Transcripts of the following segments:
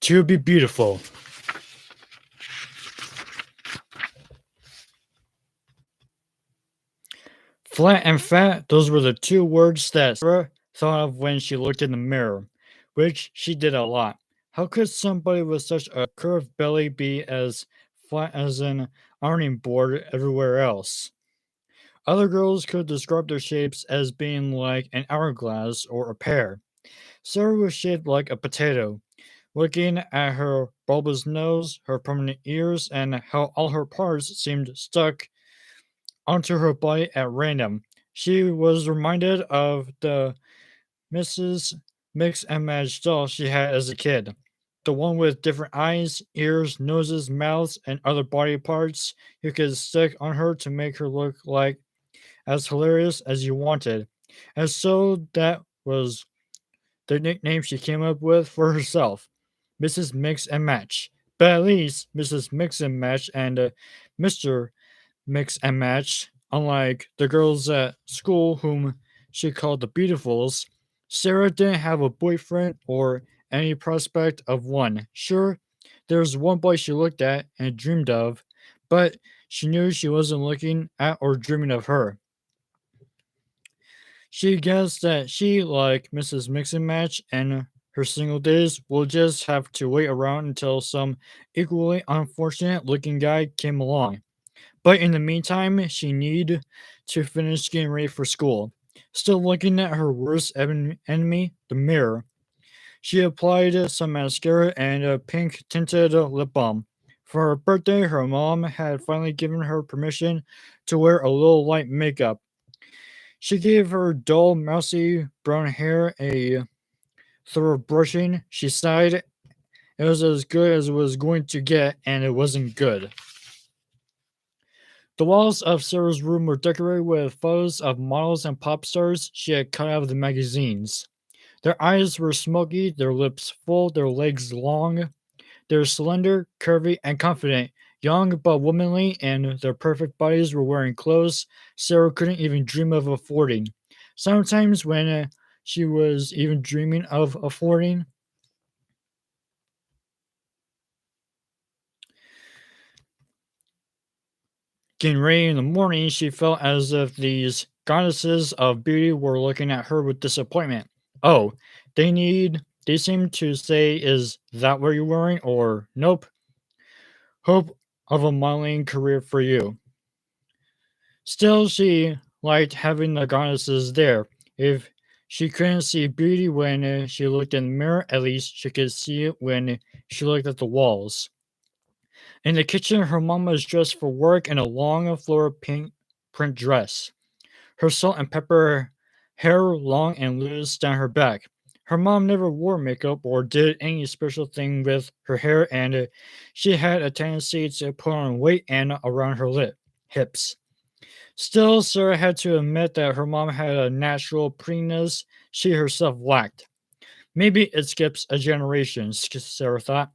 To be beautiful. Flat and fat, those were the two words that Sarah thought of when she looked in the mirror, which she did a lot. How could somebody with such a curved belly be as flat as an ironing board everywhere else? Other girls could describe their shapes as being like an hourglass or a pear. Sarah was shaped like a potato. Looking at her bulbous nose, her prominent ears, and how all her parts seemed stuck onto her body at random, she was reminded of the Mrs. Mix and Match doll she had as a kid. The one with different eyes, ears, noses, mouths, and other body parts you could stick on her to make her look like as hilarious as you wanted. And so that was the nickname she came up with for herself, Mrs. Mix and Match. But at least Mrs. Mix and Match and Mr. Mix and Match, unlike the girls at school whom she called the Beautifuls, Sarah didn't have a boyfriend or any prospect of one. Sure, there was one boy she looked at and dreamed of, but she knew she wasn't looking at or dreaming of her. She guessed that she, like Mrs. Mix and Match and her single days, will just have to wait around until some equally unfortunate looking guy came along. But in the meantime, she needed to finish getting ready for school. Still looking at her worst enemy, the mirror, she applied some mascara and a pink tinted lip balm. For her birthday, her mom had finally given her permission to wear a little light makeup. She gave her dull, mousy brown hair a thorough brushing. She sighed. It was as good as it was going to get, and it wasn't good. The walls of Sarah's room were decorated with photos of models and pop stars she had cut out of the magazines. Their eyes were smoky, their lips full, their legs long. They were slender, curvy, and confident, young but womanly, and their perfect bodies were wearing clothes Sarah couldn't even dream of affording. Sometimes, when she was even dreaming of affording, getting ready in the morning, she felt as if these goddesses of beauty were looking at her with disappointment. Oh, they seem to say, is that what you're wearing? Or, nope, hope of a modeling career for you. Still, she liked having the goddesses there. If she couldn't see beauty when she looked in the mirror, at least she could see it when she looked at the walls. In the kitchen, her mom was dressed for work in a long floral pink print dress. Her salt and pepper hair long and loose down her back. Her mom never wore makeup or did any special thing with her hair, and she had a tendency to put on weight and around her hips. Still, Sarah had to admit that her mom had a natural prettiness she herself lacked. Maybe it skips a generation, Sarah thought.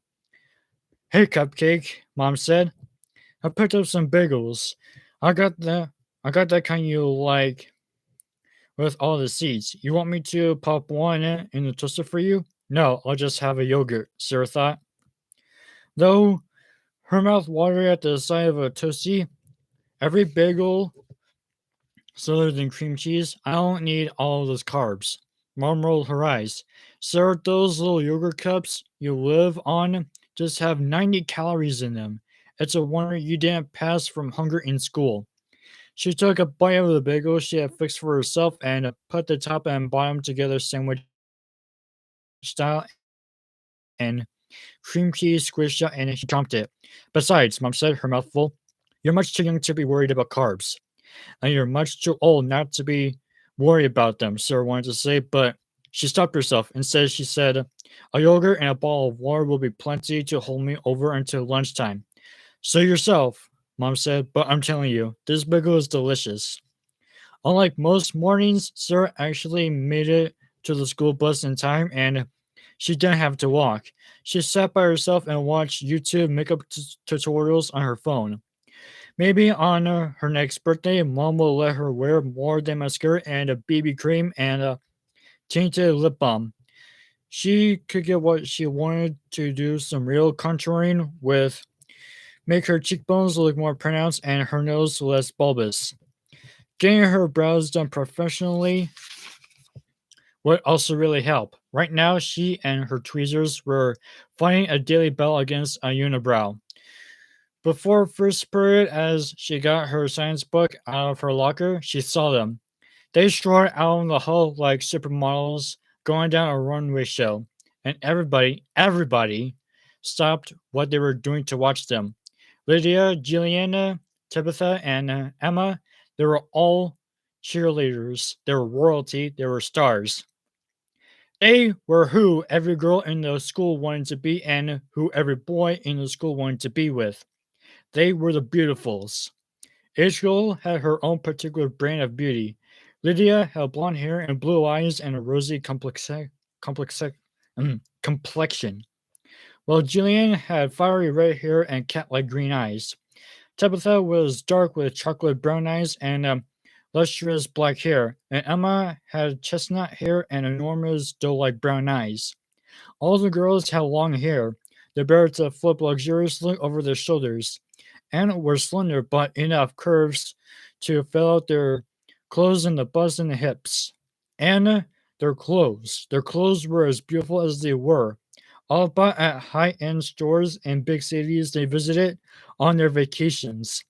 Hey, Cupcake, Mom said. I picked up some bagels. I got that. I got that kind you like with all the seeds. You want me to pop one in the toaster for you? No, I'll just have a yogurt, Sarah thought. Though her mouth watered at the sight of a toasty, every bagel other than cream cheese. I don't need all of those carbs. Mom rolled her eyes. Sir, those little yogurt cups you live on just have 90 calories in them. It's a wonder you didn't pass from hunger in school. She took a bite of the bagel she had fixed for herself and put the top and bottom together sandwich style and cream cheese squished out and she chomped it. Besides, Mom said, her mouth full, you're much too young to be worried about carbs. And you're much too old not to be worried about them, Sarah wanted to say, but she stopped herself. Instead, she said, a yogurt and a bottle of water will be plenty to hold me over until lunchtime. So yourself, Mom said, but I'm telling you, this bagel is delicious. Unlike most mornings, Sarah actually made it to the school bus in time and she didn't have to walk. She sat by herself and watched YouTube makeup tutorials on her phone. Maybe on her next birthday, Mom will let her wear more than mascara and a BB cream and a tinted lip balm. She could get what she wanted to do some real contouring with make her cheekbones look more pronounced and her nose less bulbous. Getting her brows done professionally would also really help. Right now, she and her tweezers were fighting a daily battle against a unibrow. Before first period, as she got her science book out of her locker, she saw them. They strode out in the hall like supermodels going down a runway show, and everybody stopped what they were doing to watch them. Lydia, Juliana, Tabitha, and Emma, they were all cheerleaders. They were royalty. They were stars. They were who every girl in the school wanted to be and who every boy in the school wanted to be with. They were the beautifuls. Each girl had her own particular brand of beauty. Lydia had blonde hair and blue eyes and a rosy complex, complexion, while Jillian had fiery red hair and cat-like green eyes. Tabitha was dark with chocolate brown eyes and lustrous black hair, and Emma had chestnut hair and enormous doe-like brown eyes. All the girls had long hair, the beard to flip luxuriously over their shoulders, and were slender but enough curves to fill out their clothes in the bust and the hips. And their clothes were as beautiful as they were, all bought at high-end stores in big cities they visited on their vacations.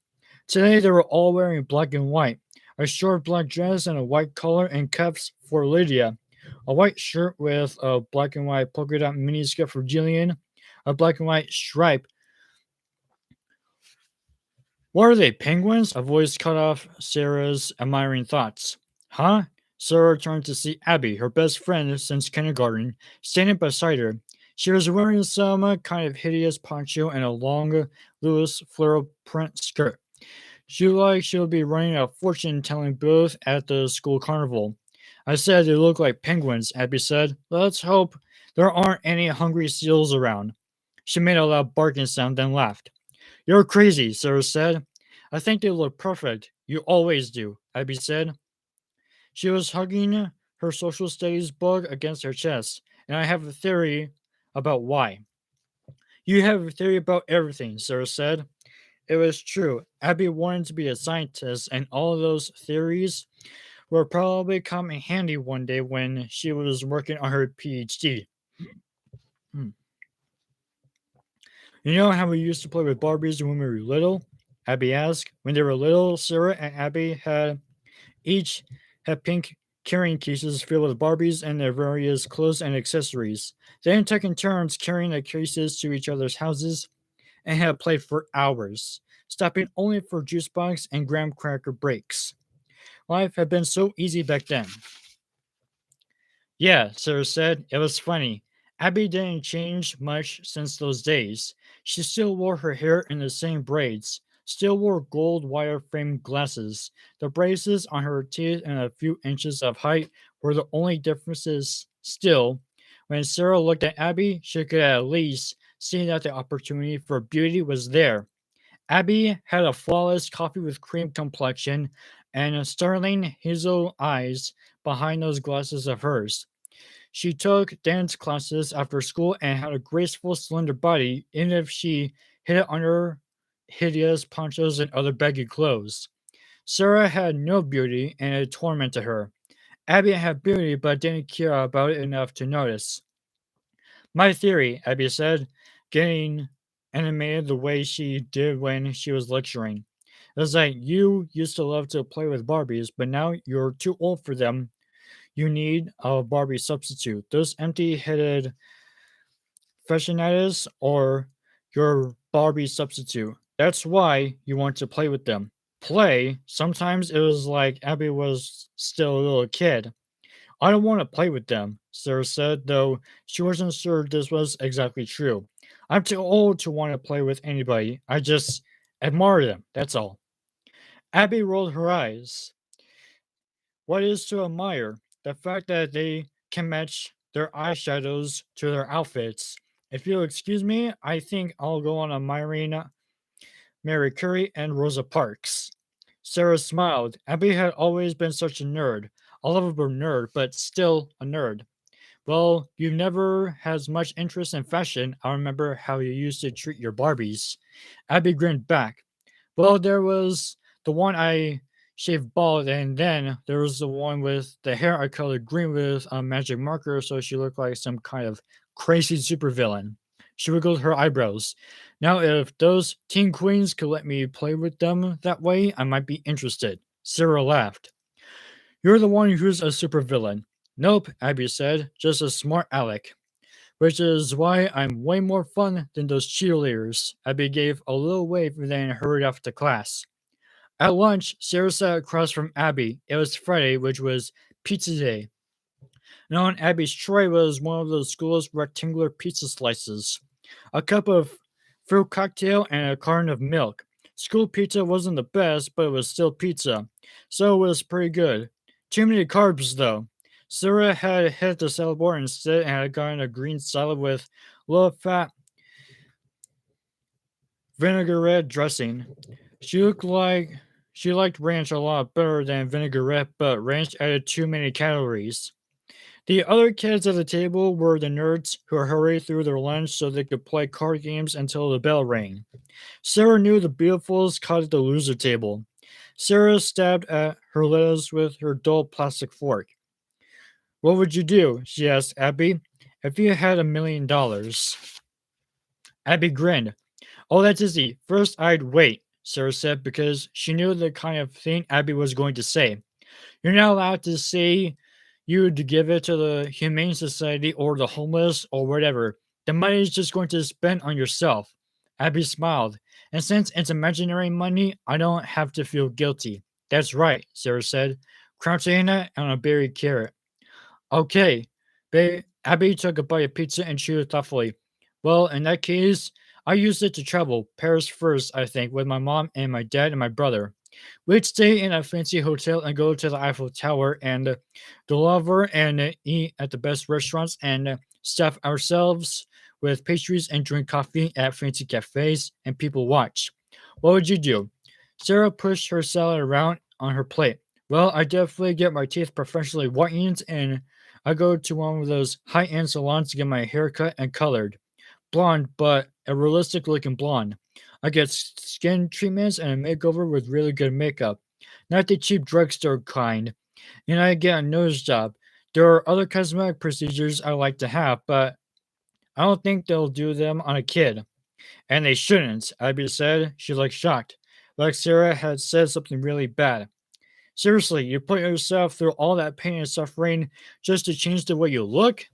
Today they were all wearing black and white, a short black dress and a white collar and cuffs for Lydia, a white shirt with a black and white polka dot miniskirt for Jillian, a black and white stripe. What are they, penguins? A voice cut off Sarah's admiring thoughts. Huh? Sarah turned to see Abby, her best friend since kindergarten, standing beside her. She was wearing some kind of hideous poncho and a long, loose floral print skirt. She looked like she would be running a fortune telling booth at the school carnival. I said they look like penguins, Abby said. Let's hope there aren't any hungry seals around. She made a loud barking sound, then laughed. You're crazy, Sarah said. I think they look perfect. You always do, Abby said. She was hugging her social studies book against her chest, and I have a theory about why. You have a theory about everything, Sarah said. It was true. Abby wanted to be a scientist, and all of those theories will probably come in handy one day when she was working on her PhD. Hmm. You know how we used to play with Barbies when we were little? Abby asked. When they were little, Sarah and Abby each had pink carrying cases filled with Barbies and their various clothes and accessories. They had taken turns carrying the cases to each other's houses and had played for hours, stopping only for juice box and graham cracker breaks. Life had been so easy back then. Yeah, Sarah said. It was funny. Abby didn't change much since those days. She still wore her hair in the same braids, still wore gold wire framed glasses. The braces on her teeth and a few inches of height were the only differences still. When Sarah looked at Abby, she could at least see that the opportunity for beauty was there. Abby had a flawless coffee with cream complexion and startling hazel eyes behind those glasses of hers. She took dance classes after school and had a graceful, slender body, even if she hid it under hideous ponchos and other baggy clothes. Sarah had no beauty, and it tormented her. Abby had beauty, but didn't care about it enough to notice. My theory, Abby said, getting animated the way she did when she was lecturing, is that you used to love to play with Barbies, but now you're too old for them. You need a Barbie substitute. Those empty headed fashionistas or your Barbie substitute. That's why you want to play with them. Play? Sometimes it was like Abby was still a little kid. I don't want to play with them, Sarah said, though she wasn't sure this was exactly true. I'm too old to want to play with anybody. I just admire them, that's all. Abby rolled her eyes. What is to admire? The fact that they can match their eyeshadows to their outfits. If you'll excuse me, I think I'll go on admiring Mary Curie and Rosa Parks. Sarah smiled. Abby had always been such a nerd. A lovable nerd, but still a nerd. Well, you never had much interest in fashion. I remember how you used to treat your Barbies. Abby grinned back. Well, there was the one I shaved bald, and then there was the one with the hair I colored green with a magic marker so she looked like some kind of crazy supervillain. She wiggled her eyebrows. Now, if those teen queens could let me play with them that way, I might be interested. Sarah laughed. You're the one who's a supervillain. Nope, Abby said, just a smart aleck. Which is why I'm way more fun than those cheerleaders. Abby gave a little wave and then hurried off to class. At lunch, Sarah sat across from Abby. It was Friday, which was pizza day. And on Abby's tray was one of the school's rectangular pizza slices, a cup of fruit cocktail, and a carton of milk. School pizza wasn't the best, but it was still pizza, so it was pretty good. Too many carbs, though. Sarah had hit the salad bar instead and had gotten a green salad with low fat vinaigrette dressing. She looked like she liked ranch a lot better than vinaigrette, but ranch added too many calories. The other kids at the table were the nerds who hurried through their lunch so they could play card games until the bell rang. Sarah knew the beautifuls caught at the loser table. Sarah stabbed at her lettuce with her dull plastic fork. What would you do? She asked Abby. If you had $1 million. Abby grinned. Oh, that's easy. First, I'd wait, Sarah said, because she knew the kind of thing Abby was going to say. You're not allowed to say you'd give it to the Humane Society or the homeless or whatever. The money is just going to spend on yourself. Abby smiled. And since it's imaginary money, I don't have to feel guilty. That's right, Sarah said, crouching it on a berry carrot. Okay. Abby took a bite of pizza and chewed thoughtfully. Well, in that case, I used it to travel. Paris first, I think, with my mom and my dad and my brother. We'd stay in a fancy hotel and go to the Eiffel Tower and the Louvre and eat at the best restaurants and stuff ourselves with pastries and drink coffee at fancy cafes and people watch. What would you do? Sarah pushed her salad around on her plate. Well, I definitely get my teeth professionally whitened and I go to one of those high-end salons to get my hair cut and colored. Blonde, but a realistic looking blonde. I get skin treatments and a makeover with really good makeup, not the cheap drugstore kind. And I get a nose job. There are other cosmetic procedures I like to have, but I don't think they'll do them on a kid. And they shouldn't, Abby said. She looked shocked, like Sarah had said something really bad. Seriously, you put yourself through all that pain and suffering just to change the way you look?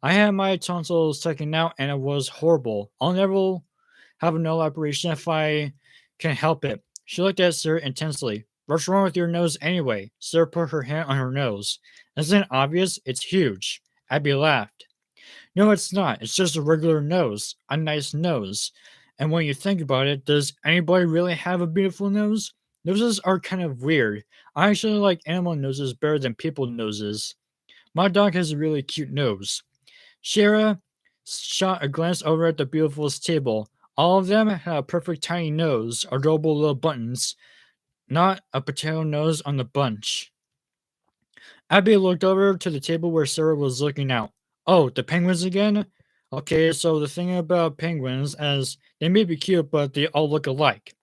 I had my tonsils taken out and it was horrible. I'll never have a nose operation if I can help it. She looked at Sarah intensely. What's wrong with your nose anyway? Sarah put her hand on her nose. Isn't it obvious? It's huge. Abby laughed. No, it's not. It's just a regular nose. A nice nose. And when you think about it, does anybody really have a beautiful nose? Noses are kind of weird. I actually like animal noses better than people noses. My dog has a really cute nose. Shara shot a glance over at the beautiful's table. All of them had a perfect tiny nose, adorable little buttons, not a potato nose on the bunch. Abby looked over to the table where Sarah was looking out. Oh, the penguins again? Okay, so the thing about penguins is they may be cute, but they all look alike.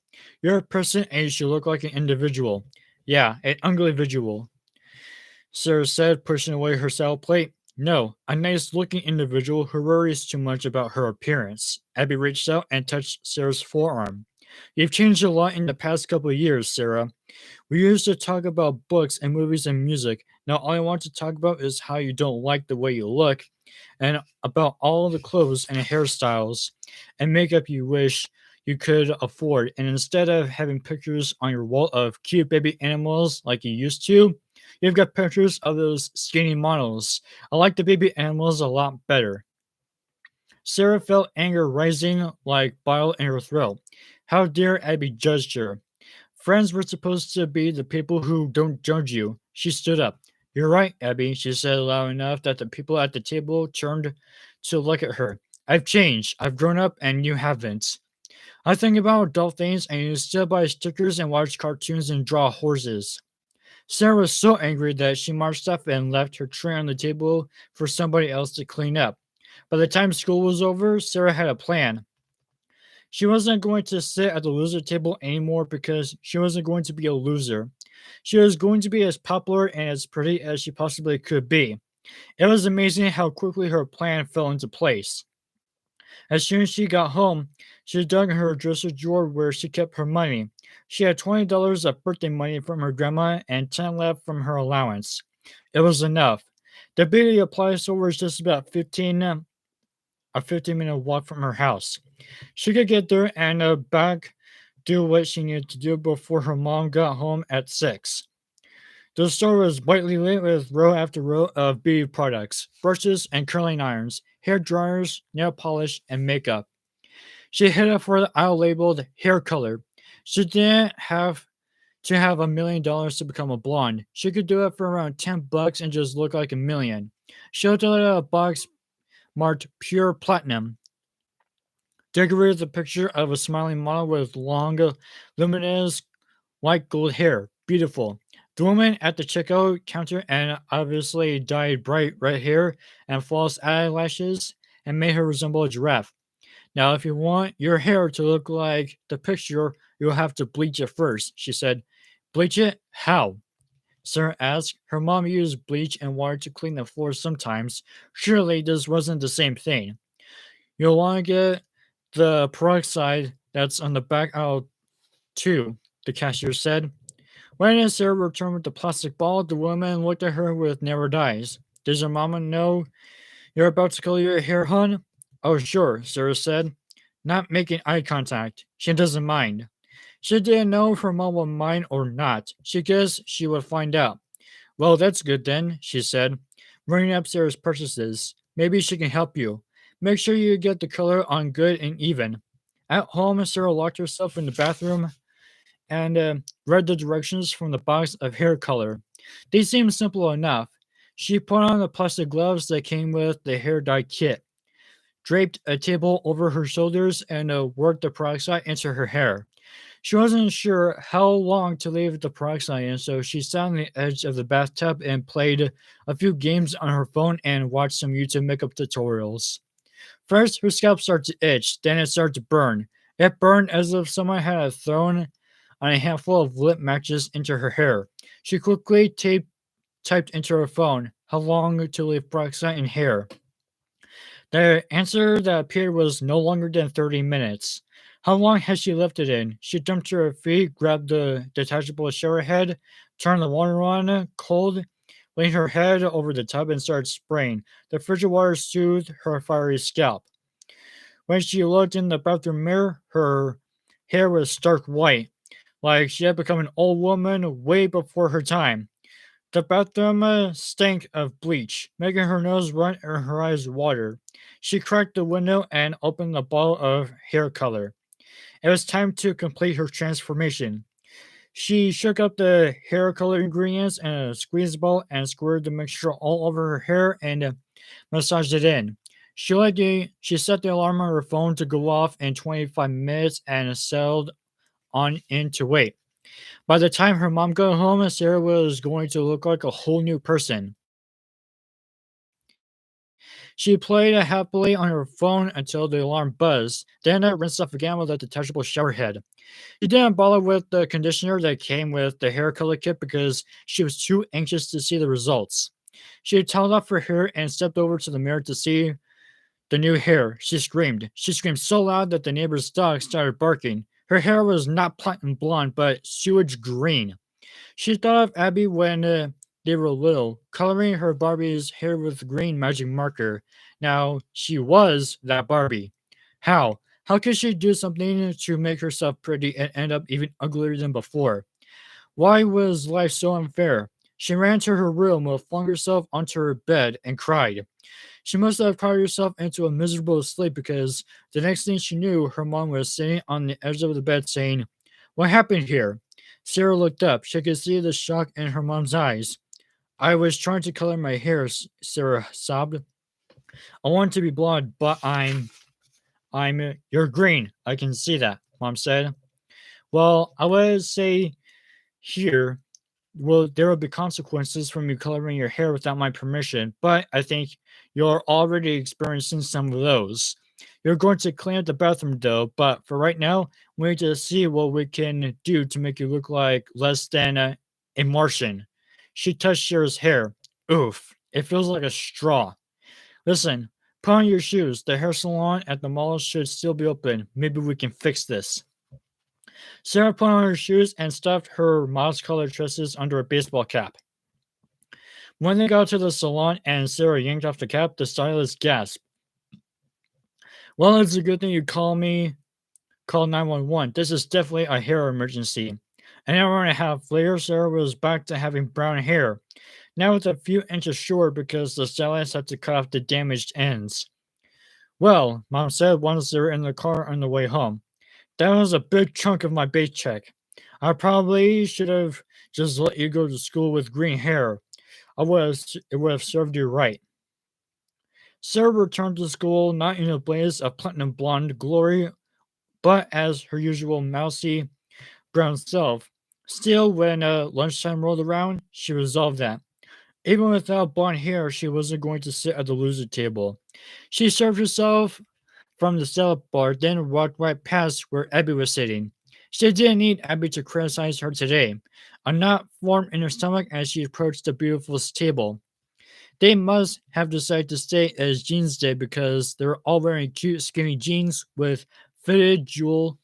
You're a person and you should look like an individual. Yeah, an individual. Sarah said, pushing away her salad plate. No, a nice looking individual who worries too much about her appearance. Abby reached out and touched Sarah's forearm. You've changed a lot in the past couple of years, Sarah. We used to talk about books and movies and music. Now all I want to talk about is how you don't like the way you look and about all the clothes and hairstyles and makeup you wish you could afford. And instead of having pictures on your wall of cute baby animals like you used to, you've got pictures of those skinny models. I like the baby animals a lot better. Sarah felt anger rising like bile in her throat. How dare Abby judge her? Friends were supposed to be the people who don't judge you. She stood up. You're right, Abby, she said loud enough that the people at the table turned to look at her. I've changed. I've grown up and you haven't. I think about adult things and you still buy stickers and watch cartoons and draw horses. Sarah was so angry that she marched up and left her tray on the table for somebody else to clean up. By the time school was over, Sarah had a plan. She wasn't going to sit at the loser table anymore because she wasn't going to be a loser. She was going to be as popular and as pretty as she possibly could be. It was amazing how quickly her plan fell into place. As soon as she got home, she dug in her dresser drawer where she kept her money. She had $20 of birthday money from her grandma and 10 left from her allowance. It was enough. The beauty supply store was just about a 15-minute walk from her house. She could get there and back, do what she needed to do before her mom got home at 6. The store was brightly lit with row after row of beauty products, brushes and curling irons, hair dryers, nail polish, and makeup. She headed for the aisle labeled hair color. She didn't have to have $1 million to become a blonde. She could do it for around $10 and just look like a million. She looked at a box marked pure platinum, decorated the picture of a smiling model with long, luminous white gold hair. Beautiful. The woman at the checkout counter and obviously dyed bright red hair and false eyelashes and made her resemble a giraffe. Now, if you want your hair to look like the picture, you'll have to bleach it first, she said. Bleach it? How? Sarah asked. Her mom used bleach and water to clean the floor sometimes. Surely this wasn't the same thing. You'll want to get the peroxide that's on the back aisle too, the cashier said. When Sarah returned with the plastic ball, the woman looked at her with narrowed eyes. Does your mama know you're about to color your hair, hon? Oh, sure, Sarah said, not making eye contact. She doesn't mind. She didn't know if her mom would mind or not. She guessed she would find out. Well, that's good then, she said, running up Sarah's purchases. Maybe she can help you. Make sure you get the color on good and even. At home, Sarah locked herself in the bathroom and read the directions from the box of hair color. They seemed simple enough. She put on the plastic gloves that came with the hair dye kit, draped a table over her shoulders, and worked the peroxide into her hair. She wasn't sure how long to leave the peroxide in, so she sat on the edge of the bathtub and played a few games on her phone and watched some YouTube makeup tutorials. First, her scalp started to itch, then it started to burn. It burned as if someone had thrown on a handful of lit matches into her hair. She quickly typed into her phone how long to leave peroxide in hair. The answer that appeared was no longer than 30 minutes. How long had she left it in? She jumped to her feet, grabbed the detachable shower head, turned the water on cold, leaned her head over the tub, and started spraying. The frigid water soothed her fiery scalp. When she looked in the bathroom mirror, her hair was stark white, like she had become an old woman way before her time. The bathroom stank of bleach, making her nose run and her eyes water. She cracked the window and opened a bottle of hair color. It was time to complete her transformation. She shook up the hair color ingredients in a squeeze ball and squirted the mixture all over her hair and massaged it in. She set the alarm on her phone to go off in 25 minutes and settled on in to wait. By the time her mom got home, Sarah was going to look like a whole new person. She played happily on her phone until the alarm buzzed, then rinsed off again with a detachable shower head. She didn't bother with the conditioner that came with the hair color kit because she was too anxious to see the results. She toweled off her hair and stepped over to the mirror to see the new hair. She screamed. She screamed so loud that the neighbor's dog started barking. Her hair was not platinum blonde, but sewage green. She thought of Abby when they were little, coloring her Barbie's hair with green magic marker. Now she was that Barbie. How? How could she do something to make herself pretty and end up even uglier than before? Why was life so unfair? She ran to her room, flung herself onto her bed, and cried. She must have cried herself into a miserable sleep because the next thing she knew, her mom was sitting on the edge of the bed saying, What happened here? Sarah looked up. She could see the shock in her mom's eyes. I was trying to color my hair, Sarah sobbed. I want to be blonde, but you're green. I can see that, Mom said. Well, I would say here there will be consequences from you coloring your hair without my permission, but I think you're already experiencing some of those. You're going to clean up the bathroom though, but for right now, we need to see what we can do to make you look like less than a Martian. She touched Shira's hair. Oof, it feels like a straw. Listen, put on your shoes. The hair salon at the mall should still be open. Maybe we can fix this. Sarah put on her shoes and stuffed her mouse colored tresses under a baseball cap. When they got to the salon and Sarah yanked off the cap, the stylist gasped. Well, it's a good thing you call 911. This is definitely a hair emergency. An hour and a half later, Sarah was back to having brown hair. Now it's a few inches short because the stylist had to cut off the damaged ends. Well, Mom said once they were in the car on the way home. That was a big chunk of my paycheck. I probably should have just let you go to school with green hair. It would have served you right. Sarah returned to school not in a blaze of platinum blonde glory, but as her usual mousy brown self. Still, when lunchtime rolled around, she resolved that, even without blonde hair, she wasn't going to sit at the loser table. She served herself from the salad bar, then walked right past where Abby was sitting. She didn't need Abby to criticize her today. A knot formed in her stomach as she approached the beautiful table. They must have decided to stay as jeans day because they were all wearing cute skinny jeans with fitted jewel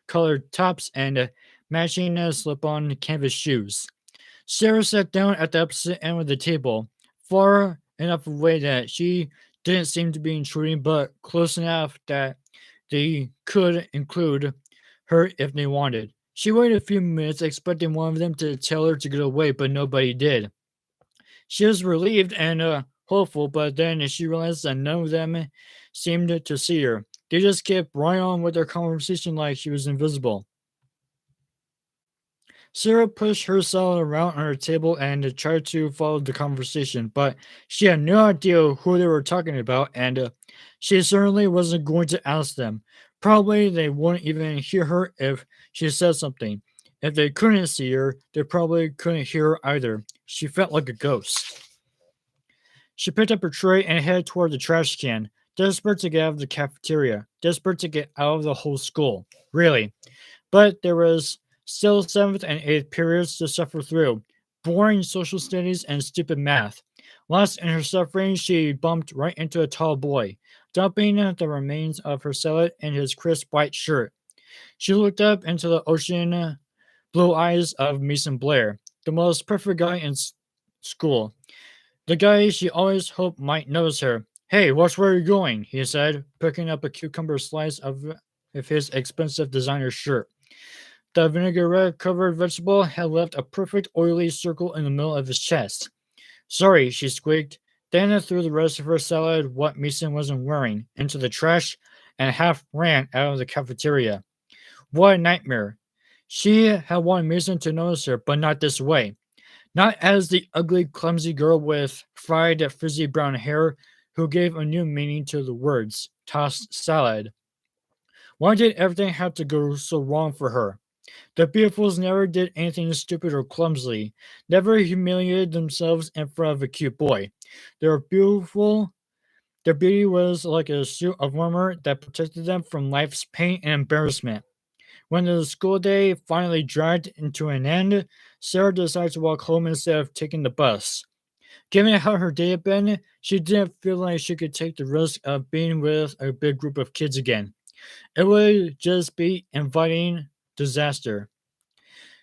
colored tops and matching slip-on canvas shoes. Sarah sat down at the opposite end of the table, far enough away that she didn't seem to be intruding, but close enough that they could include her if they wanted. She waited a few minutes, expecting one of them to tell her to get away, but nobody did. She was relieved and hopeful, but then she realized that none of them seemed to see her. They just kept right on with their conversation like she was invisible. Sarah pushed her salad around on her table and tried to follow the conversation, but she had no idea who they were talking about, and she certainly wasn't going to ask them. Probably they wouldn't even hear her if she said something. If they couldn't see her, they probably couldn't hear her either. She felt like a ghost. She picked up her tray and headed toward the trash can, desperate to get out of the cafeteria, desperate to get out of the whole school. Really. But there was still seventh and eighth periods to suffer through, boring social studies and stupid math. Lost in her suffering, she bumped right into a tall boy, dumping the remains of her salad in his crisp white shirt. She looked up into the ocean blue eyes of Mason Blair, the most perfect guy in school. The guy she always hoped might notice her. Hey, watch where you're going, he said, picking up a cucumber slice of his expensive designer shirt. The vinaigrette covered vegetable had left a perfect oily circle in the middle of his chest. Sorry, she squeaked. Dana threw the rest of her salad, what Mason wasn't wearing, into the trash and half ran out of the cafeteria. What a nightmare. She had wanted Mason to notice her, but not this way. Not as the ugly, clumsy girl with fried, frizzy brown hair who gave a new meaning to the words tossed salad. Why did everything have to go so wrong for her? The Beautifuls never did anything stupid or clumsily, never humiliated themselves in front of a cute boy. They were beautiful. Their beauty was like a suit of armor that protected them from life's pain and embarrassment. When the school day finally dragged into an end, Sarah decided to walk home instead of taking the bus. Given how her day had been, she didn't feel like she could take the risk of being with a big group of kids again. It would just be inviting disaster.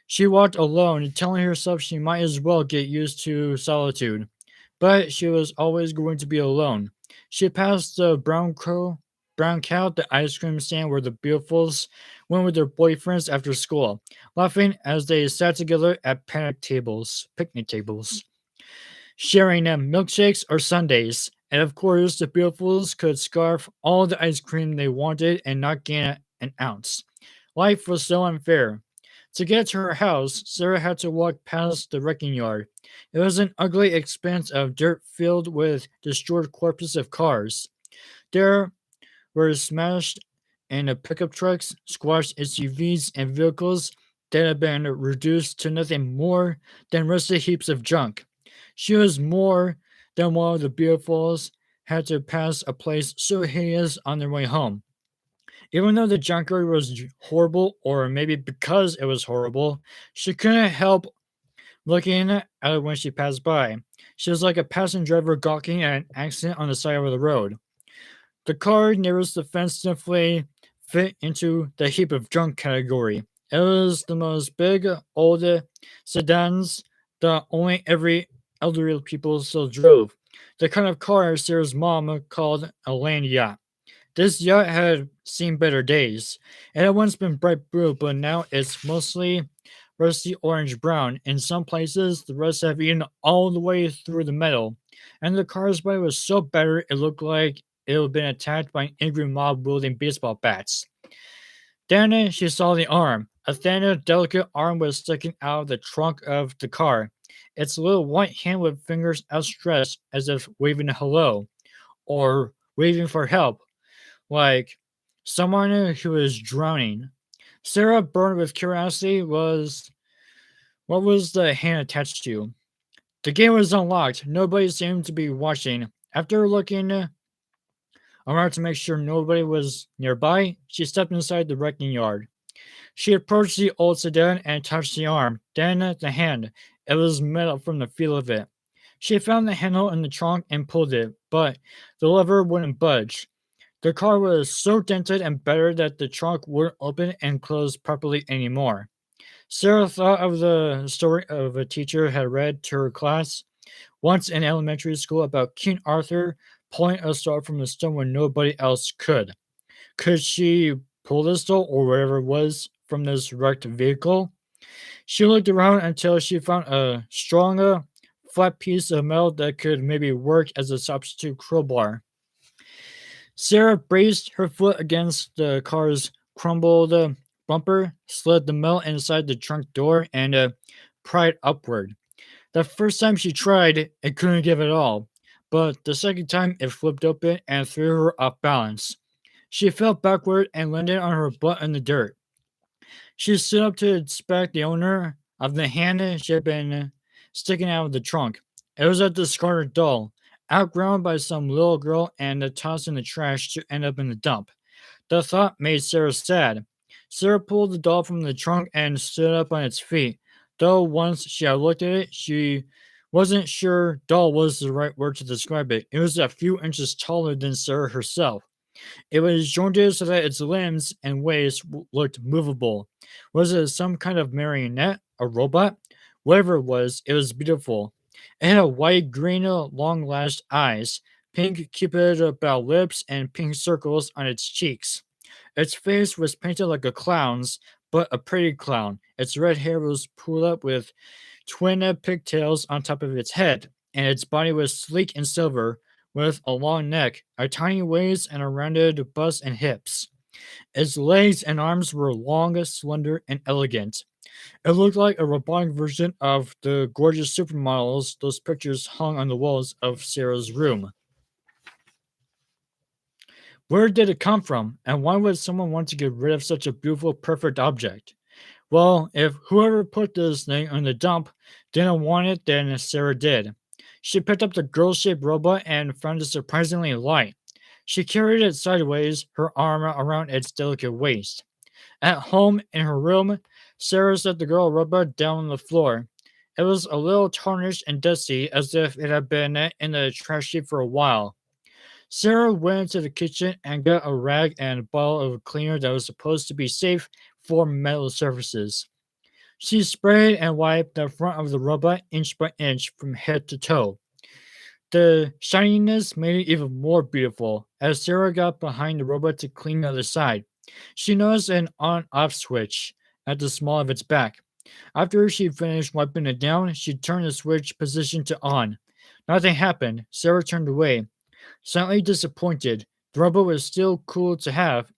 She walked alone, telling herself she might as well get used to solitude. But she was always going to be alone. She passed the brown cow at the ice cream stand where the Beautifuls went with their boyfriends after school, laughing as they sat together at picnic tables, sharing milkshakes or sundaes. And of course, the Beautifuls could scarf all the ice cream they wanted and not gain an ounce. Life was so unfair. To get to her house, Sarah had to walk past the wrecking yard. It was an ugly expanse of dirt filled with destroyed corpses of cars. There were smashed and pickup trucks, squashed SUVs, and vehicles that had been reduced to nothing more than rusty heaps of junk. She was more than one of the beautifuls had to pass a place so hideous on their way home. Even though the junkyard was horrible, or maybe because it was horrible, she couldn't help looking at it when she passed by. She was like a passing driver gawking at an accident on the side of the road. The car nearest the fence definitely fit into the heap of junk category. It was the most big, old sedans that only every elderly people still drove. The kind of car Sarah's mom called a land yacht. This yacht had seen better days. It had once been bright blue, but now it's mostly rusty orange brown. In some places, the rust have eaten all the way through the metal, and the car's body was so battered it looked like it had been attacked by an angry mob wielding baseball bats. Then she saw the arm. A thin, delicate arm was sticking out of the trunk of the car. Its little white hand with fingers outstretched as if waving hello, or waving for help, like someone who is drowning. Sarah, burned with curiosity, was what was the hand attached to? The gate was unlocked. Nobody seemed to be watching. After looking around to make sure nobody was nearby, she stepped inside the wrecking yard. She approached the old sedan and touched the arm, then the hand. It was metal from the feel of it. She found the handle in the trunk and pulled it, but the lever wouldn't budge. The car was so dented and battered that the trunk wouldn't open and close properly anymore. Sarah thought of the story of a teacher had read to her class once in elementary school about King Arthur pulling a star from the stone when nobody else could. Could she pull the stone or whatever it was from this wrecked vehicle? She looked around until she found a stronger, flat piece of metal that could maybe work as a substitute crowbar. Sarah braced her foot against the car's crumbled bumper, slid the metal inside the trunk door, and pried upward. The first time she tried, it couldn't give it all, but the second time it flipped open and threw her off balance. She fell backward and landed on her butt in the dirt. She stood up to inspect the owner of the hand she had been sticking out of the trunk. It was a discarded doll, outgrown by some little girl and tossed in the trash to end up in the dump. The thought made Sarah sad. Sarah pulled the doll from the trunk and stood up on its feet. Though once she had looked at it, she wasn't sure doll was the right word to describe it. It was a few inches taller than Sarah herself. It was jointed so that its limbs and waist looked movable. Was it some kind of marionette? A robot? Whatever it was beautiful. It had a white, green, long lashed eyes, pink cupid bow lips, and pink circles on its cheeks. Its face was painted like a clown's, but a pretty clown. Its red hair was pulled up with twin pigtails on top of its head, and its body was sleek and silver, with a long neck, a tiny waist, and a rounded bust and hips. Its legs and arms were long, slender, and elegant. It looked like a robotic version of the gorgeous supermodels those pictures hung on the walls of Sarah's room. Where did it come from, and why would someone want to get rid of such a beautiful, perfect object? Well, if whoever put this thing in the dump didn't want it, then Sarah did. She picked up the girl shaped robot and found it surprisingly light. She carried it sideways, her arm around its delicate waist. At home in her room, Sarah set the girl robot down on the floor. It was a little tarnished and dusty, as if it had been in the trash heap for a while. Sarah went into the kitchen and got a rag and a bottle of a cleaner that was supposed to be safe for metal surfaces. She sprayed and wiped the front of the robot inch by inch from head to toe. The shininess made it even more beautiful. As Sarah got behind the robot to clean the other side, she noticed an on-off switch at the small of its back. After she finished wiping it down, she turned the switch position to on. Nothing happened. Sarah turned away, slightly disappointed. The robot was still cool to have,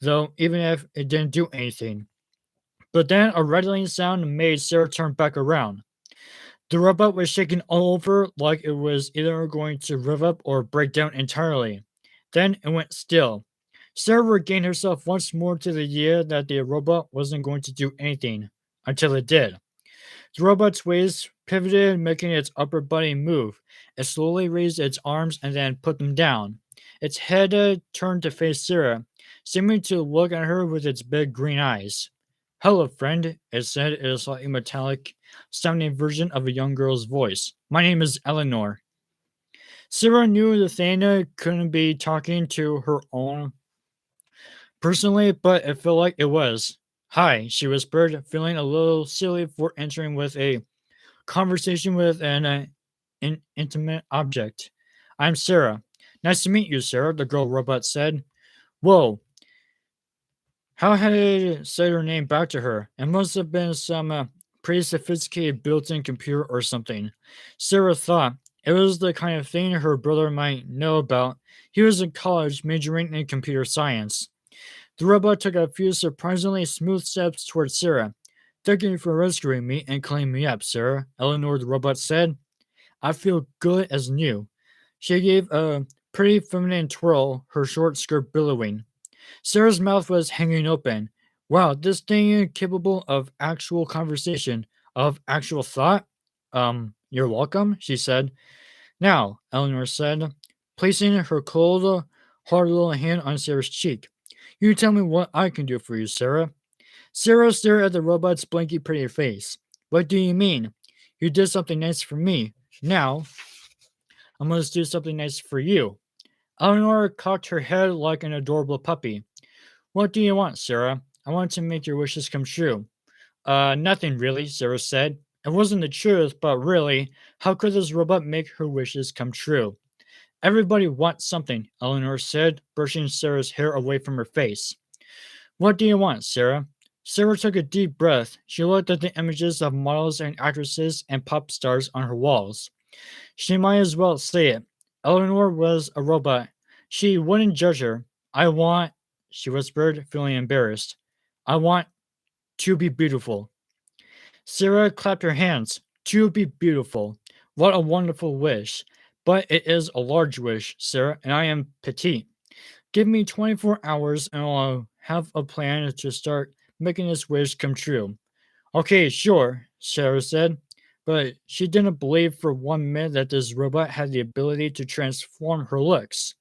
though, even if it didn't do anything. But then a rattling sound made Sarah turn back around. The robot was shaking all over like it was either going to rev up or break down entirely. Then it went still. Sarah regained herself once more to the idea that the robot wasn't going to do anything. until it did. The robot's waist pivoted, making its upper body move. It slowly raised its arms and then put them down. Its head turned to face Sarah, seeming to look at her with its big green eyes. Hello, friend, it said in a slightly metallic sounding version of a young girl's voice. My name is Eleanor. Sarah knew the Thana couldn't be talking to her own personally, but it felt like it was. Hi, she whispered, feeling a little silly for entering with a conversation with an intimate object. I'm Sarah. Nice to meet you, Sarah, the girl robot said. Whoa, how had it said her name back to her? It must have been some pretty sophisticated built in computer or something. Sarah thought it was the kind of thing her brother might know about. He was in college majoring in computer science. The robot took a few surprisingly smooth steps towards Sarah. Thank you for rescuing me and cleaning me up, Sarah, Eleanor the robot said. I feel good as new. She gave a pretty feminine twirl, her short skirt billowing. Sarah's mouth was hanging open. Wow, this thing is capable of actual conversation, of actual thought? You're welcome, she said. Now, Eleanor said, placing her cold, hard little hand on Sarah's cheek. You tell me what I can do for you, Sarah. Sarah stared at the robot's blanky pretty face. What do you mean? You did something nice for me. Now, I'm going to do something nice for you. Eleanor cocked her head like an adorable puppy. What do you want, Sarah? I want to make your wishes come true. Nothing really, Sarah said. It wasn't the truth, but really, how could this robot make her wishes come true? Everybody wants something, Eleanor said, brushing Sarah's hair away from her face. What do you want, Sarah? Sarah took a deep breath. She looked at the images of models and actresses and pop stars on her walls. She might as well say it. Eleanor was a robot. She wouldn't judge her. I want, she whispered, feeling embarrassed. I want to be beautiful. Sarah clapped her hands. To be beautiful. What a wonderful wish. But it is a large wish, Sarah, and I am petite. Give me 24 hours and I'll have a plan to start making this wish come true. Okay, sure, Sarah said, but she didn't believe for 1 minute that this robot had the ability to transform her looks.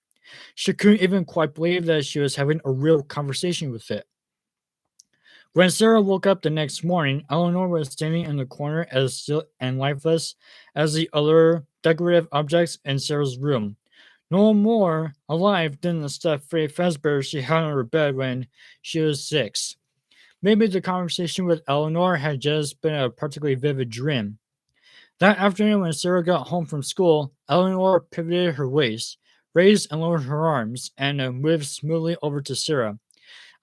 She couldn't even quite believe that she was having a real conversation with it. When Sarah woke up the next morning, Eleanor was standing in the corner as still and lifeless as the other decorative objects in Sarah's room. No more alive than the stuffed Freddy Fazbear she had on her bed when she was 6. Maybe the conversation with Eleanor had just been a particularly vivid dream. That afternoon, when Sarah got home from school, Eleanor pivoted her waist, raised and lowered her arms, and moved smoothly over to Sarah.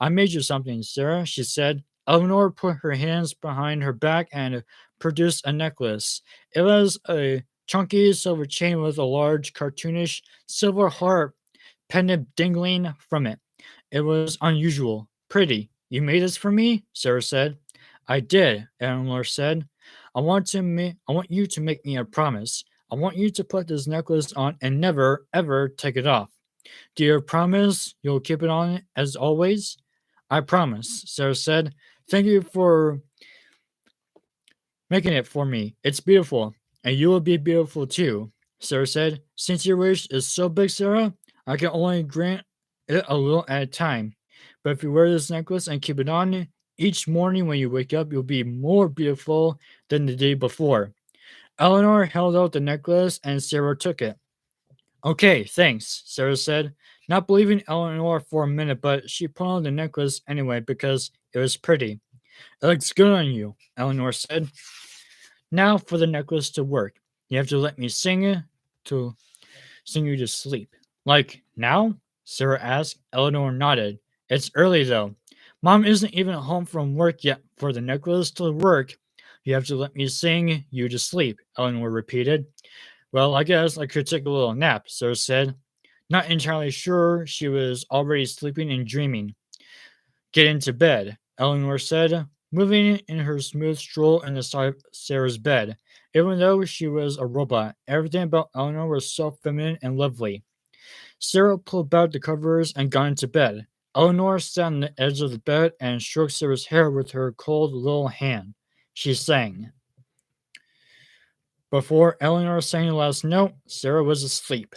I made you something, Sarah, she said. Eleanor put her hands behind her back and produced a necklace. It was a chunky silver chain with a large, cartoonish silver heart pendant dangling from it. It was unusual, pretty. You made this for me? Sarah said. I did, Eleanor said. I want you to make me a promise. I want you to put this necklace on and never, ever take it off. Do you promise you'll keep it on as always? I promise, Sarah said. Thank you for making it for me. It's beautiful, and you will be beautiful too, Sarah said. Since your wish is so big, Sarah, I can only grant it a little at a time. But if you wear this necklace and keep it on, each morning when you wake up, you'll be more beautiful than the day before. Eleanor held out the necklace and Sarah took it. Okay, thanks, Sarah said, not believing Eleanor for a minute, but she put on the necklace anyway because it was pretty. It looks good on you, Eleanor said. Now for the necklace to work. You have to let me sing it to sing you to sleep. Like now? Sarah asked. Eleanor nodded. It's early though. Mom isn't even home from work yet. For the necklace to work, you have to let me sing you to sleep, Eleanor repeated. Well, I guess I could take a little nap, Sarah said. Not entirely sure she was already sleeping and dreaming. Get into bed, Eleanor said, moving in her smooth stroll in the side of Sarah's bed. Even though she was a robot, everything about Eleanor was so feminine and lovely. Sarah pulled back the covers and got into bed. Eleanor sat on the edge of the bed and stroked Sarah's hair with her cold little hand. she sang. Before Eleanor sang the last note, Sarah was asleep.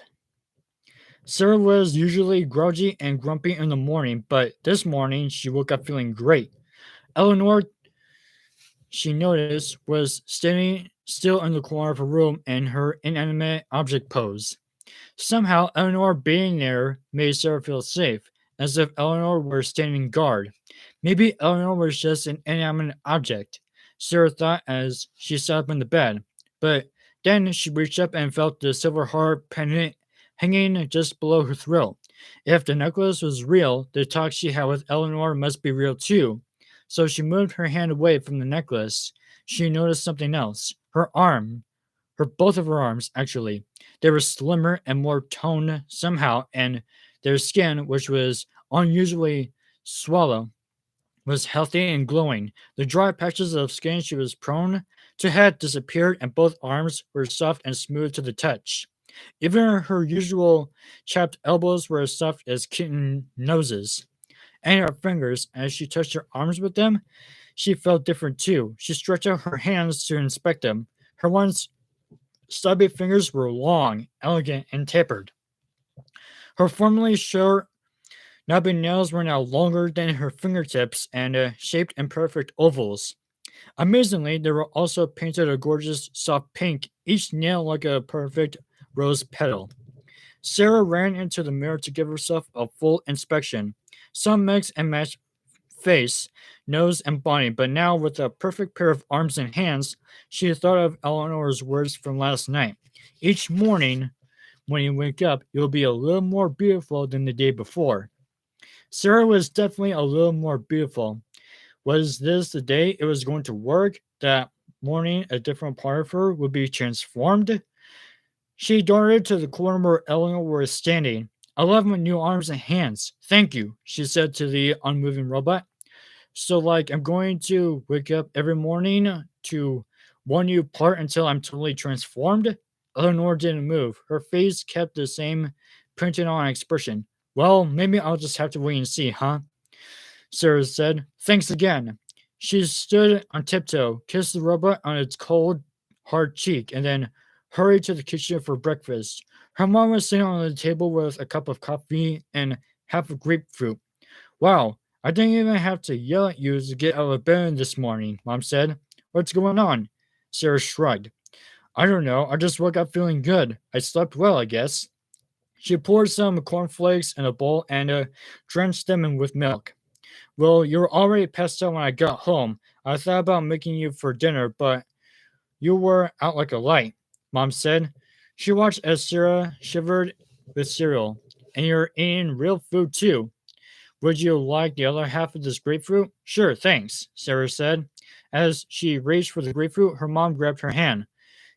Sarah was usually grouchy and grumpy in the morning, but this morning she woke up feeling great. Eleanor, she noticed, was standing still in the corner of her room in her inanimate object pose. Somehow, Eleanor being there made Sarah feel safe, as if Eleanor were standing guard. Maybe Eleanor was just an inanimate object, Sarah thought as she sat up in the bed. But then she reached up and felt the silver heart pendant hanging just below her throat. If the necklace was real, the talk she had with Eleanor must be real too. So she moved her hand away from the necklace. She noticed something else. Both of her arms, actually. They were slimmer and more toned somehow, and their skin, which was unusually swallow, was healthy and glowing. The dry patches of skin she was prone to had disappeared, and both arms were soft and smooth to the touch. Even her usual chapped elbows were as soft as kitten noses. And her fingers, as she touched her arms with them, she felt different too. She stretched out her hands to inspect them. Her once stubby fingers were long, elegant, and tapered. Her formerly short, knobby nails were now longer than her fingertips and shaped in perfect ovals. Amazingly, they were also painted a gorgeous soft pink, each nail like a perfect rose petal. Sarah ran into the mirror to give herself a full inspection. Some mix and match face, nose, and body, but now with a perfect pair of arms and hands, she thought of Eleanor's words from last night. Each morning, when you wake up, you'll be a little more beautiful than the day before. Sarah was definitely a little more beautiful. Was this the day it was going to work? That morning, a different part of her would be transformed? She darted to the corner where Eleanor was standing. I love my new arms and hands. Thank you, she said to the unmoving robot. So, like, I'm going to wake up every morning to one new part until I'm totally transformed? Eleanor didn't move. Her face kept the same printed on expression. Well, maybe I'll just have to wait and see, huh? Sarah said. Thanks again. She stood on tiptoe, kissed the robot on its cold, hard cheek, and then hurried to the kitchen for breakfast. Her mom was sitting on the table with a cup of coffee and half a grapefruit. Wow, I didn't even have to yell at you to get out of bed this morning, Mom said. What's going on? Sarah shrugged. I don't know, I just woke up feeling good. I slept well, I guess. She poured some cornflakes in a bowl and drenched them in with milk. Well, you were already passed out when I got home. I thought about making you for dinner, but you were out like a light, Mom said. She watched as Sarah shivered with cereal. And you're eating real food too. Would you like the other half of this grapefruit? Sure, thanks, Sarah said. As she reached for the grapefruit, her mom grabbed her hand.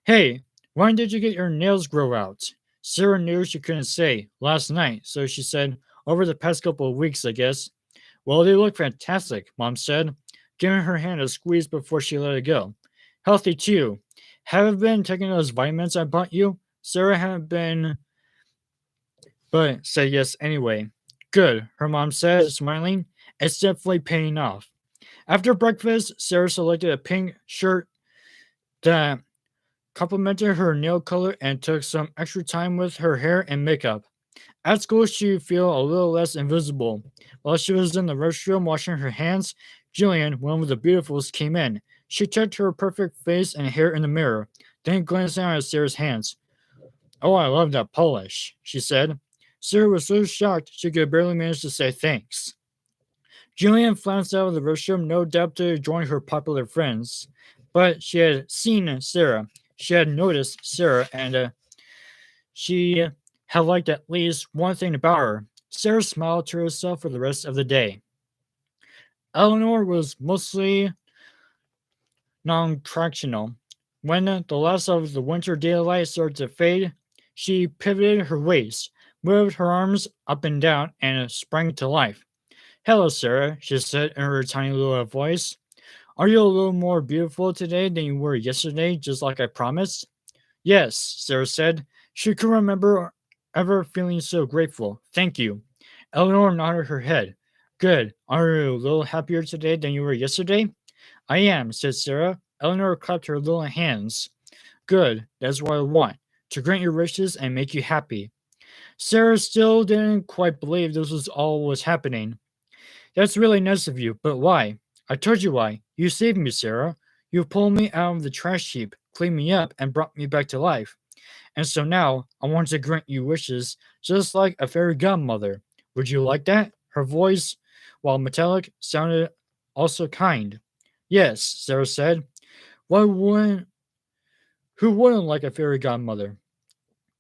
Hey, when did you get your nails grow out? Sarah knew she couldn't say last night, so she said, over the past couple of weeks, I guess. Well, they look fantastic, Mom said, giving her hand a squeeze before she let it go. Healthy too. Haven't been taking those vitamins I bought you? Sarah hadn't been, but said yes anyway. Good, her mom said, smiling. It's definitely paying off. After breakfast, Sarah selected a pink shirt that complimented her nail color and took some extra time with her hair and makeup. At school, she would feel a little less invisible. While she was in the restroom washing her hands, Jillian, one of the beautifuls, came in. She checked her perfect face and hair in the mirror, then glanced down at Sarah's hands. Oh, I love that polish, she said. Sarah was so shocked she could barely manage to say thanks. Jillian flounced out of the restroom, no doubt to join her popular friends. But she had seen Sarah. She had noticed Sarah, and she had liked at least one thing about her. Sarah smiled to herself for the rest of the day. Eleanor was mostly non-tractional. When the last of the winter daylight started to fade, she pivoted her waist, moved her arms up and down, and sprang to life. Hello, Sarah, she said in her tiny little voice. Are you a little more beautiful today than you were yesterday, just like I promised? Yes, Sarah said. She could remember ever feeling so grateful. Thank you. Eleanor nodded her head. Good. Are you a little happier today than you were yesterday? I am, said Sarah. Eleanor clapped her little hands. Good, that's what I want. To grant your wishes and make you happy. Sarah still didn't quite believe this was all was happening. That's really nice of you, but why? I told you why. You saved me, Sarah. You pulled me out of the trash heap, cleaned me up, and brought me back to life. And so now I want to grant you wishes just like a fairy godmother. Would you like that? Her voice, while metallic, sounded also kind. Yes, Sarah said. Why wouldn't who wouldn't like a fairy godmother?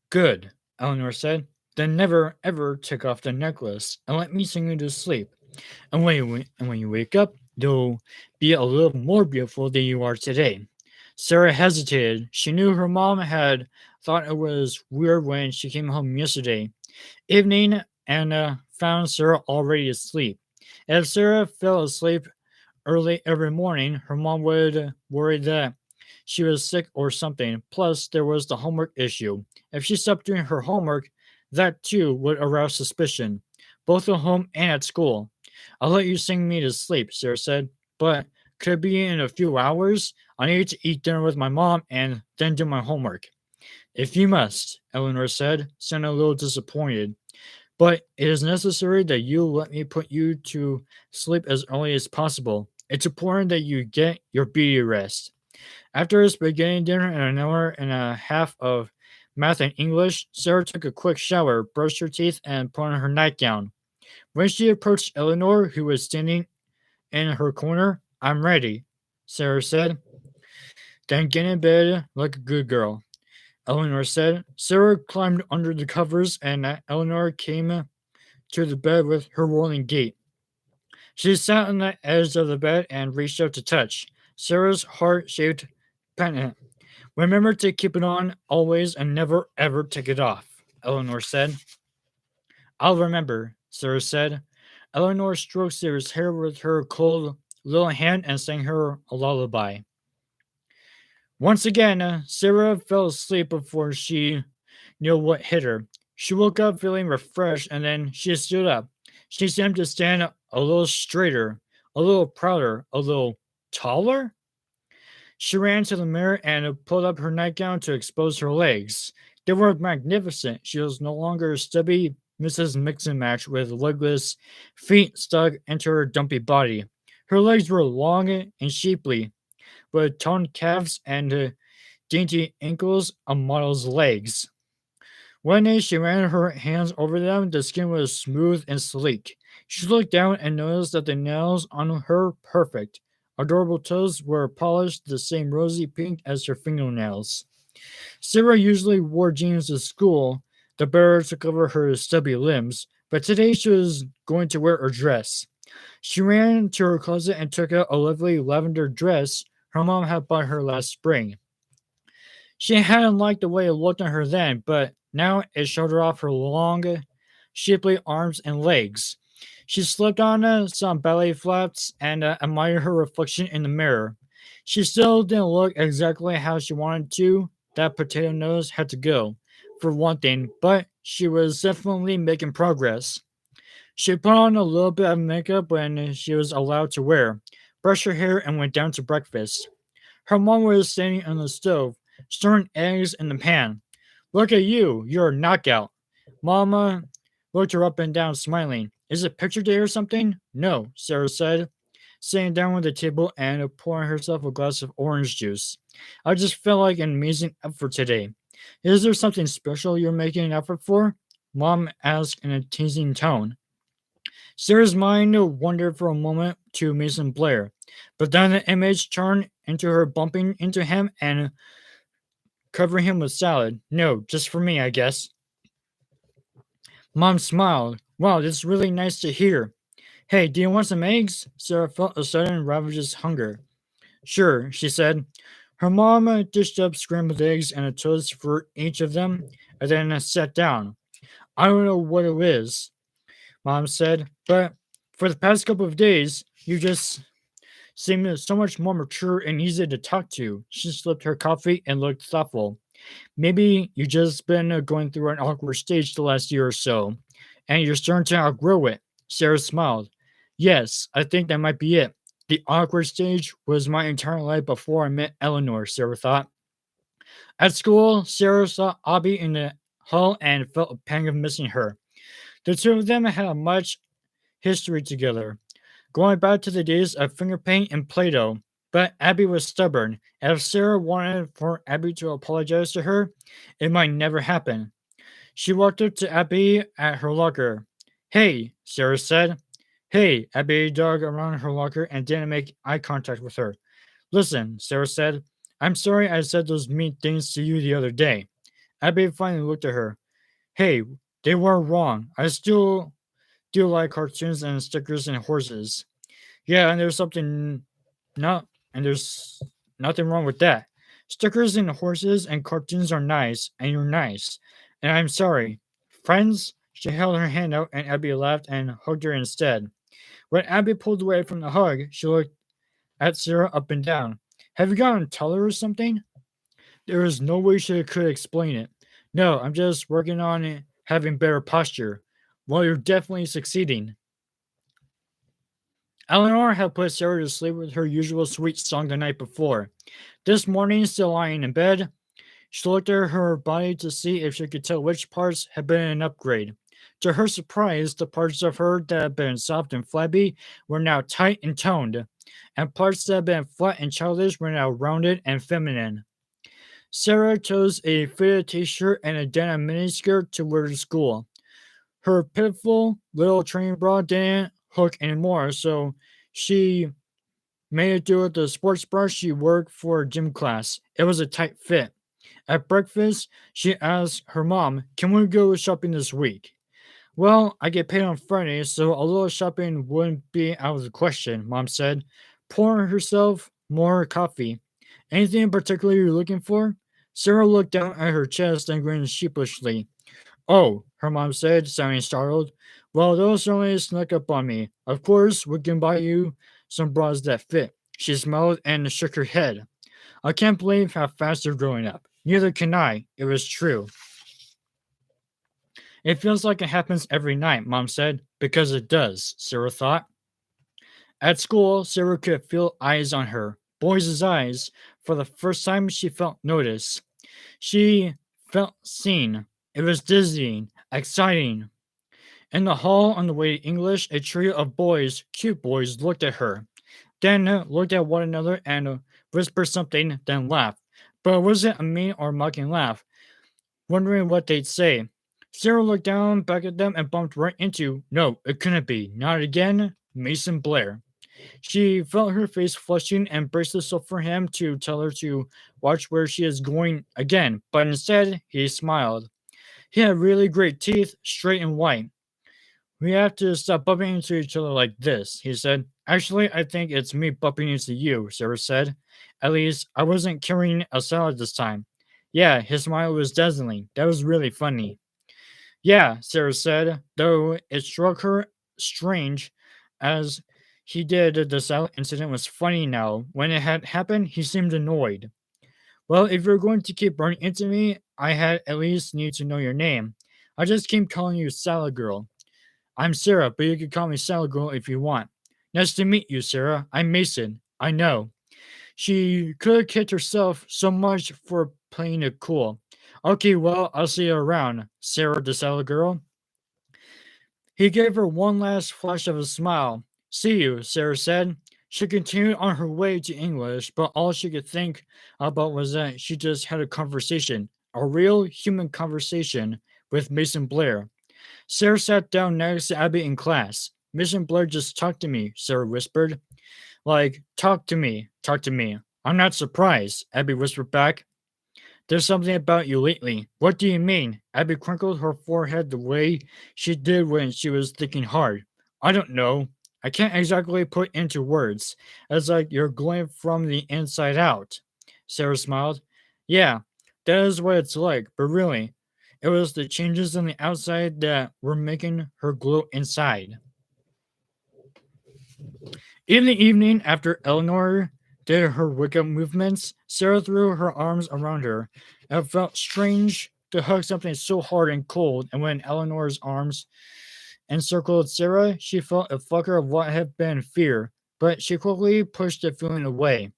Good, Eleanor said. Then never ever take off the necklace and let me sing you to sleep. And when you wake up, you'll be a little more beautiful than you are today. Sarah hesitated. She knew her mom had thought it was weird when she came home yesterday evening and found Sarah already asleep. If Sarah fell asleep early every morning, her mom would worry that she was sick or something. Plus, there was the homework issue. If she stopped doing her homework, that too would arouse suspicion, both at home and at school. I'll let you sing me to sleep, Sarah said, but could it be in a few hours? I need to eat dinner with my mom and then do my homework. If you must, Eleanor said, sounding a little disappointed. But it is necessary that you let me put you to sleep as early as possible. It's important that you get your beauty rest. After spaghetti dinner and an hour and a half of math and English, Sarah took a quick shower, brushed her teeth, and put on her nightgown. When she approached Eleanor, who was standing in her corner, I'm ready, Sarah said. Then get in bed like a good girl, Eleanor said. Sarah climbed under the covers, and Eleanor came to the bed with her rolling gait. She sat on the edge of the bed and reached out to touch Sarah's heart-shaped pendant. Remember to keep it on always and never ever take it off, Eleanor said. I'll remember, Sarah said. Eleanor stroked Sarah's hair with her cold little hand and sang her a lullaby. Once again, Sarah fell asleep before she knew what hit her. She woke up feeling refreshed and then she stood up. She seemed to stand a little straighter, a little prouder, a little taller. She ran to the mirror and pulled up her nightgown to expose her legs. They were magnificent. She was no longer a stubby Mrs. Mix and Match with legless feet stuck into her dumpy body. Her legs were long and shapely, with toned calves and dainty ankles a model's legs. One day she ran her hands over them. The skin was smooth and sleek. She looked down and noticed that the nails on her perfect. Adorable toes were polished the same rosy pink as her fingernails. Sarah usually wore jeans to school, the better to cover her stubby limbs, but today she was going to wear a dress. She ran to her closet and took out a lovely lavender dress her mom had bought her last spring. She hadn't liked the way it looked on her then, but now it showed her off her long, shapely arms and legs. She slipped on some ballet flats and admired her reflection in the mirror. She still didn't look exactly how she wanted to. That potato nose had to go, for one thing, but she was definitely making progress. She put on a little bit of makeup when she was allowed to wear, brushed her hair, and went down to breakfast. Her mom was standing on the stove, stirring eggs in the pan. Look at you, you're a knockout. Mama looked her up and down, smiling. Is it picture day or something? No, Sarah said, sitting down at the table and pouring herself a glass of orange juice. I just felt like an amazing effort today. Is there something special you're making an effort for? Mom asked in a teasing tone. Sarah's mind wandered for a moment to Mason Blair, but then the image turned into her bumping into him and covering him with salad. No, just for me, I guess. Mom smiled. Wow, that's really nice to hear. Hey, do you want some eggs? Sarah felt a sudden ravageous hunger. Sure, she said. Her mom dished up scrambled eggs and a toast for each of them, and then sat down. I don't know what it is, Mom said, but for the past couple of days, you just seem so much more mature and easy to talk to. She sipped her coffee and looked thoughtful. Maybe you just been going through an awkward stage the last year or so, and you're starting to outgrow it. Sarah smiled. Yes, I think that might be it. The awkward stage was my entire life before I met Eleanor, Sarah thought. At school, Sarah saw Abby in the hall and felt a pang of missing her. The two of them had a much history together, going back to the days of finger paint and Play Doh. But Abby was stubborn, and if Sarah wanted for Abby to apologize to her, it might never happen. She walked up to Abby at her locker. Hey, Sarah said. Hey, Abby dug around her locker and didn't make eye contact with her. Listen, Sarah said. I'm sorry I said those mean things to you the other day. Abby finally looked at her. Hey, they were wrong. I still do like cartoons and stickers and horses. Yeah, and not there's nothing wrong with that. Stickers and horses and cartoons are nice, and you're nice. And I'm sorry. Friends? She held her hand out and Abby laughed and hugged her instead. When Abby pulled away from the hug, she looked at Sarah up and down. Have you gotten taller or something? There was no way she could explain it. No, I'm just working on having better posture. Well, you're definitely succeeding. Eleanor had put Sarah to sleep with her usual sweet song the night before. This morning, still lying in bed, she looked at her body to see if she could tell which parts had been an upgrade. To her surprise, the parts of her that had been soft and flabby were now tight and toned, and parts that had been flat and childish were now rounded and feminine. Sarah chose a fitted t-shirt and a denim miniskirt to wear to school. Her pitiful little training bra didn't hook anymore, so she made it do with the sports bra she worked for gym class. It was a tight fit. At breakfast, she asked her mom, Can we go shopping this week? Well, I get paid on Friday, so a little shopping wouldn't be out of the question, Mom said, pouring herself more coffee. Anything in particular you're looking for? Sarah looked down at her chest and grinned sheepishly. Oh, her mom said, sounding startled. Well, those certainly snuck up on me. Of course, we can buy you some bras that fit. She smiled and shook her head. I can't believe how fast you're growing up. Neither can I. It was true. It feels like it happens every night, Mom said. Because it does, Sarah thought. At school, Sarah could feel eyes on her. Boys' eyes. For the first time, she felt noticed. She felt seen. It was dizzying, exciting. In the hall on the way to English, a trio of boys, cute boys, looked at her, then looked at one another and whispered something, then laughed. But it wasn't a mean or mocking laugh, wondering what they'd say. Sarah looked down back at them and bumped right into, no, it couldn't be, not again, Mason Blair. She felt her face flushing and braced herself for him to tell her to watch where she is going again, but instead he smiled. He had really great teeth, straight and white. We have to stop bumping into each other like this, he said. Actually, I think it's me bumping into you, Sarah said. At least, I wasn't carrying a salad this time. Yeah, his smile was dazzling. That was really funny. Yeah, Sarah said, though it struck her strange as he did the salad incident was funny now. When it had happened, he seemed annoyed. Well, if you're going to keep running into me, I had at least need to know your name. I just keep calling you Salad Girl. I'm Sarah, but you can call me Salad Girl if you want. Nice to meet you, Sarah. I'm Mason. I know. She could have kicked herself so much for playing it cool. Okay, well, I'll see you around, Sarah the Salad Girl. He gave her one last flash of a smile. See you, Sarah said. She continued on her way to English, but all she could think about was that she just had a conversation, a real human conversation with Mason Blair. Sarah sat down next to Abby in class. Mason Blair just talked to me, Sarah whispered. Like, talk to me, talk to me. I'm not surprised, Abby whispered back. There's something about you lately. What do you mean? Abby crinkled her forehead the way she did when she was thinking hard. I don't know. I can't exactly put into words. It's like you're glowing from the inside out. Sarah smiled. Yeah, that is what it's like, but really, it was the changes on the outside that were making her glow inside. In the evening, after Eleanor did her wake up movements, Sarah threw her arms around her. It felt strange to hug something so hard and cold, and when Eleanor's arms encircled Sarah, she felt a flicker of what had been fear, but she quickly pushed the feeling away.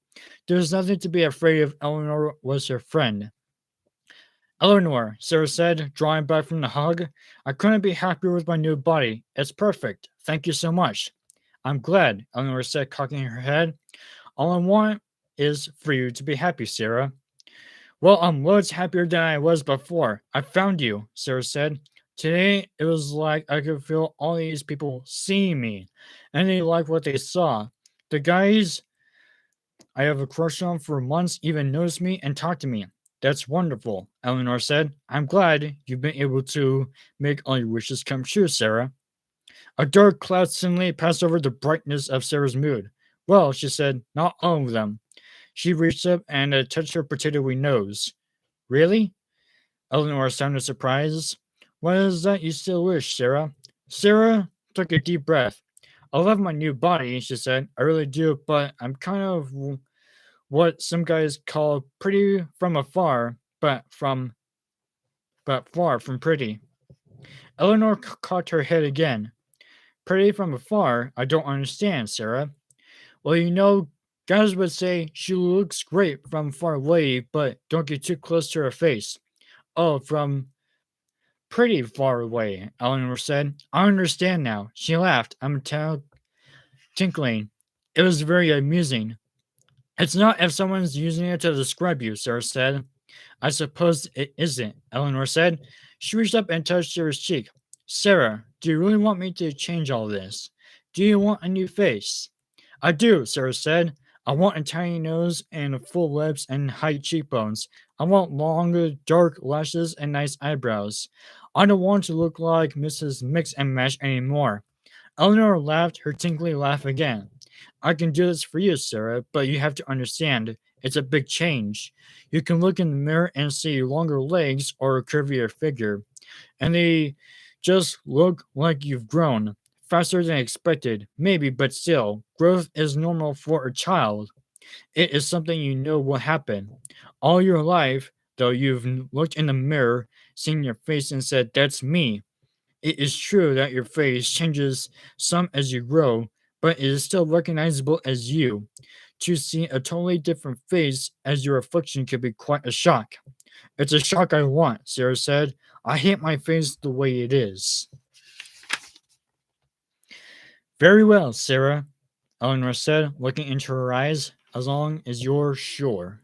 There's nothing to be afraid of. Eleanor was her friend. Eleanor, Sarah said, drawing back from the hug, I couldn't be happier with my new body. It's perfect. Thank you so much. I'm glad, Eleanor said, cocking her head. All I want is for you to be happy, Sarah. Well, I'm loads happier than I was before. I found you, Sarah said. Today, it was like I could feel all these people seeing me, and they liked what they saw. The guys I have a crush on for months even noticed me and talked to me. That's wonderful, Eleanor said. I'm glad you've been able to make all your wishes come true, Sarah. A dark cloud suddenly passed over the brightness of Sarah's mood. Well, she said, not all of them. She reached up and touched her potatoey nose. Really? Eleanor sounded surprised. What is that you still wish, Sarah? Sarah took a deep breath. I love my new body, she said. I really do, but I'm kind of what some guys call pretty from afar, but far from pretty. Eleanor caught her head again. Pretty from afar? I don't understand, Sarah. Well, guys would say she looks great from far away, but don't get too close to her face. Oh, from pretty far away, Eleanor said. I understand now. She laughed. I'm tinkling. It was very amusing. It's not if someone's using it to describe you, Sarah said. I suppose it isn't, Eleanor said. She reached up and touched Sarah's cheek. Sarah, do you really want me to change all this? Do you want a new face? I do, Sarah said. I want a tiny nose and full lips and high cheekbones. I want longer, dark lashes and nice eyebrows. I don't want to look like Mrs. Mix and Match anymore. Eleanor laughed her tinkly laugh again. I can do this for you, Sarah, but you have to understand, it's a big change. You can look in the mirror and see longer legs or a curvier figure, and they just look like you've grown. Faster than expected, maybe, but still, growth is normal for a child. It is something you know will happen. All your life, though, you've looked in the mirror, seen your face, and said, That's me. It is true that your face changes some as you grow, but it is still recognizable as you. To see a totally different face as your reflection could be quite a shock. It's a shock I want, Sarah said. I hate my face the way it is. Very well, Sarah, Eleanor said, looking into her eyes, as long as you're sure.